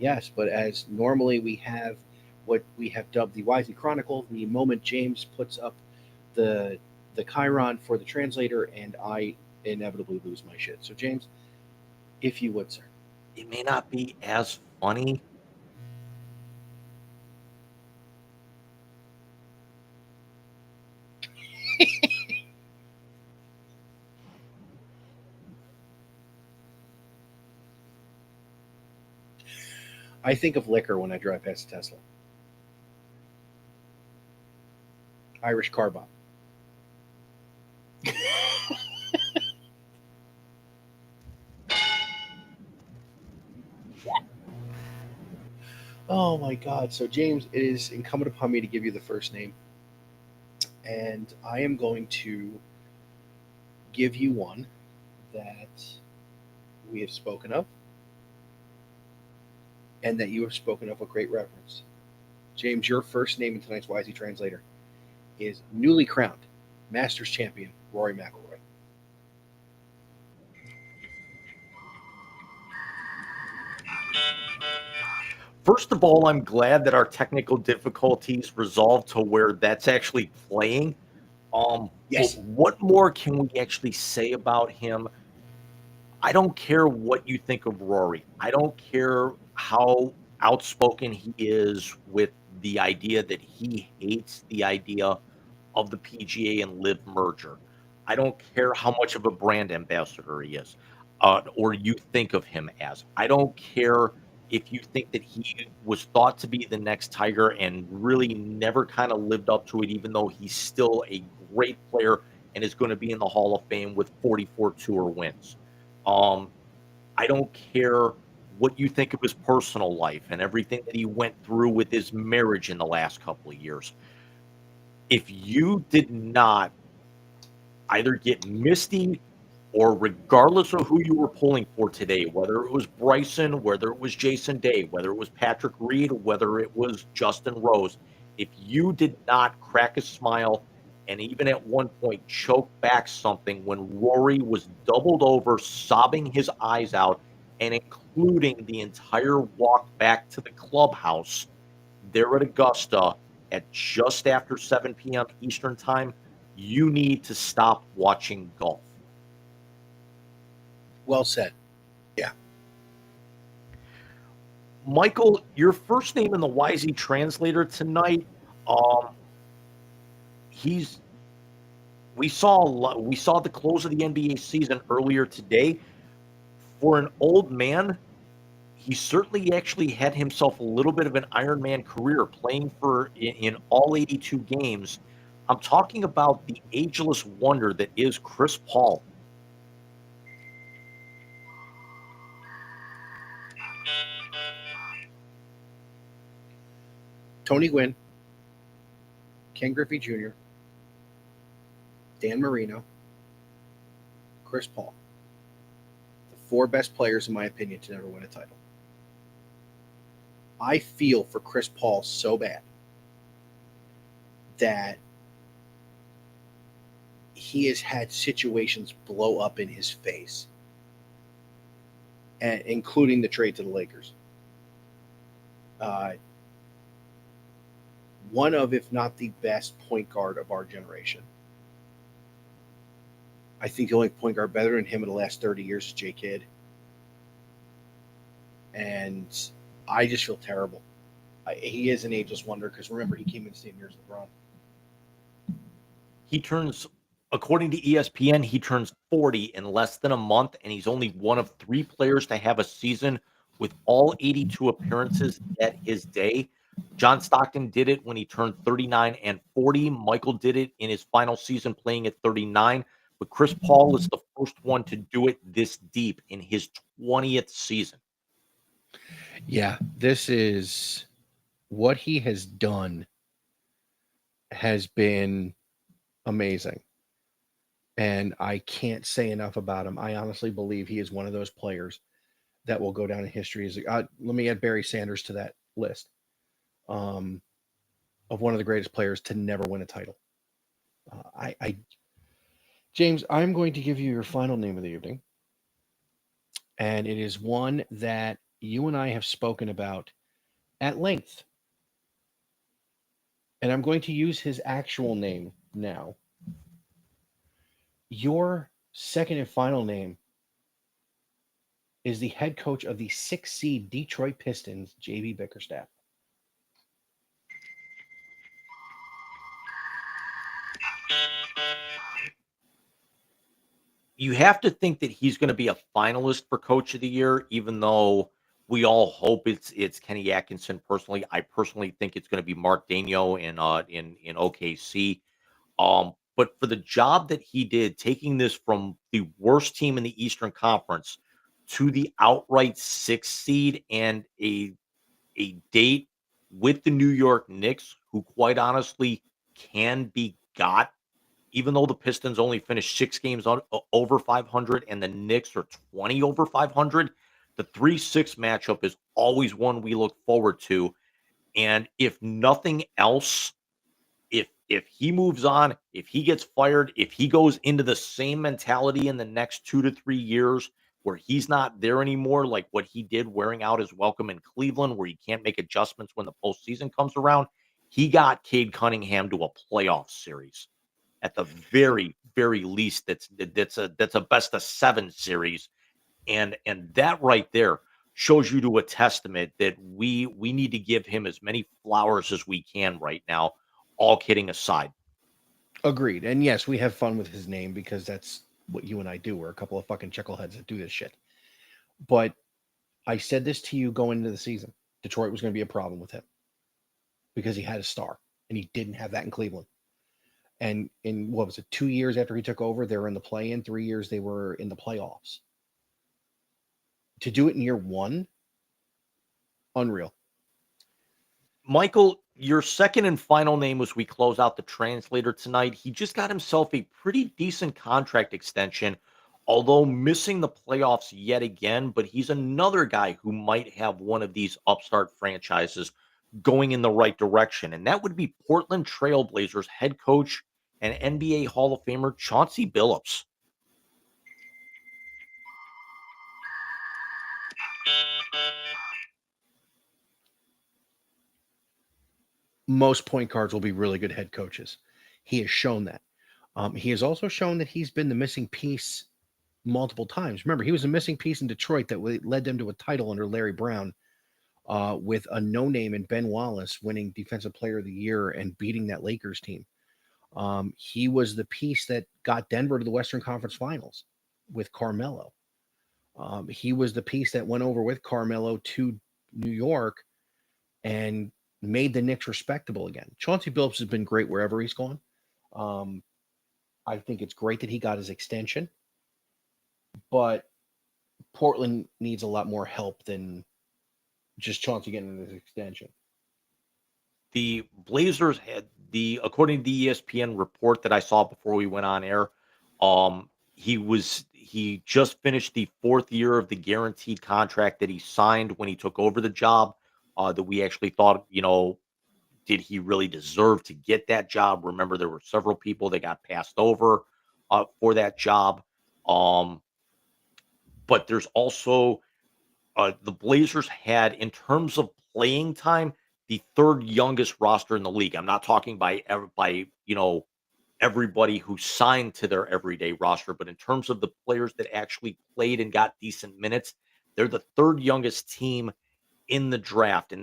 Yes, but as normally we have what we have dubbed the Wisey Chronicle, the moment James puts up the the Chiron for the translator, and I inevitably lose my shit. So James, if you would, sir. It may not be as funny. I think of liquor when I drive past a Tesla. Irish car bomb. Oh my God. So, James, it is incumbent upon me to give you the first name. And I am going to give you one that we have spoken of and that you have spoken of with great reverence. James, your first name in tonight's Wisey Translator is newly crowned Masters champion Rory McIlroy. First of all, I'm glad that our technical difficulties resolved to where that's actually playing. But Yes. what more can we actually say about him? I don't care what you think of Rory. I don't care how outspoken he is with the idea that he hates the idea of the PGA and Live merger. I don't care how much of a brand ambassador he is, or you think of him as. I don't care if you think that he was thought to be the next Tiger and really never kind of lived up to it, even though he's still a great player and is going to be in the Hall of Fame with 44 tour wins. Um, I don't care what you think of his personal life and everything that he went through with his marriage in the last couple of years. If you did not either get misty or regardless of who you were pulling for today, whether it was Bryson, whether it was Jason Day, whether it was Patrick Reed, whether it was Justin Rose, if you did not crack a smile and even at one point choke back something when Rory was doubled over, sobbing his eyes out, and including the entire walk back to the clubhouse there at Augusta at just after 7 p.m. Eastern time, you need to stop watching golf. Well said. Yeah. Michael, your first name in the Wisey translator tonight. Um, he's we saw the close of the NBA season earlier today. For an old man, he certainly actually had himself a little bit of an Iron Man career playing for in all 82 games. I'm talking about the ageless wonder that is Chris Paul. Tony Gwynn, Ken Griffey Jr., Dan Marino, Chris Paul. The four best players, in my opinion, to never win a title. I feel for Chris Paul so bad that he has had situations blow up in his face, and including the trade to the Lakers. Uh, one of, if not the best point guard of our generation. I think the only point guard better than him in the last 30 years is Jay Kidd. And I just feel terrible. He is an ageless wonder because remember, he came in the same year as LeBron. He turns, according to ESPN, he turns 40 in less than a month, and he's only one of three players to have a season with all 82 appearances at his day. John Stockton did it when he turned 39 and 40. Michael did it in his final season playing at 39. But Chris Paul is the first one to do it this deep in his 20th season. Yeah, this is what he has done has been amazing. And I can't say enough about him. I honestly believe he is one of those players that will go down in history as let me add Barry Sanders to that list um, of one of the greatest players to never win a title. James, I'm going to give you your final name of the evening, and it is one that you and I have spoken about at length. And I'm going to use his actual name now. Your second and final name is the head coach of the 6 seed Detroit Pistons, JB Bickerstaff. You have to think that he's going to be a finalist for Coach of the Year, even though we all hope it's Kenny Atkinson. Personally, I personally think it's going to be Mark Daigneault in OKC. But for the job that he did, taking this from the worst team in the Eastern Conference to the outright sixth seed and a date with the New York Knicks, who quite honestly can be got, even though the Pistons only finished 6 games over 500 and the Knicks are 20 over 500, the 3-6 matchup is always one we look forward to. And if nothing else, if he moves on, if he gets fired, if he goes into the same mentality in the next 2 to 3 years where he's not there anymore, like what he did wearing out his welcome in Cleveland, where he can't make adjustments when the postseason comes around, he got Cade Cunningham to a playoff series at the very, very least. That's a best of 7 series, and that right there shows you to a testament that we need to give him as many flowers as we can right now, all kidding aside. Agreed. And yes, we have fun with his name because that's what you and I do. We're a couple of fucking chuckleheads that do this shit. But I said this to you going into the season. Detroit was going to be a problem with him because he had a star and he didn't have that in Cleveland. And in what was it, 2 years after he took over, they were in the play-in. 3 years they were in the playoffs. To do it in year one, unreal. Michael, your second and final name as we close out the translator tonight. He just got himself a pretty decent contract extension, although missing the playoffs yet again. But he's another guy who might have one of these upstart franchises going in the right direction. And that would be Portland Trailblazers head coach and NBA Hall of Famer Chauncey Billups. Most point guards will be really good head coaches. He has shown that. He has also shown that he's been the missing piece multiple times. Remember, he was a missing piece in Detroit that led them to a title under Larry Brown, with a no-name in Ben Wallace winning Defensive Player of the Year and beating that Lakers team. He was the piece that got Denver to the Western Conference Finals with Carmelo. He was the piece that went over with Carmelo to New York and made the Knicks respectable again. Chauncey Billups has been great wherever he's gone. I think it's great that he got his extension, but Portland needs a lot more help than just Chauncey getting his extension. The Blazers had according to the ESPN report that I saw before we went on air, he just finished the 4th year of the guaranteed contract that he signed when he took over the job. That we actually thought, did he really deserve to get that job? Remember, there were several people that got passed over for that job. But there's also the Blazers had, in terms of playing time, the 3rd youngest roster in the league. I'm not talking by everybody who signed to their everyday roster, but in terms of the players that actually played and got decent minutes, they're the 3rd youngest team in the draft, and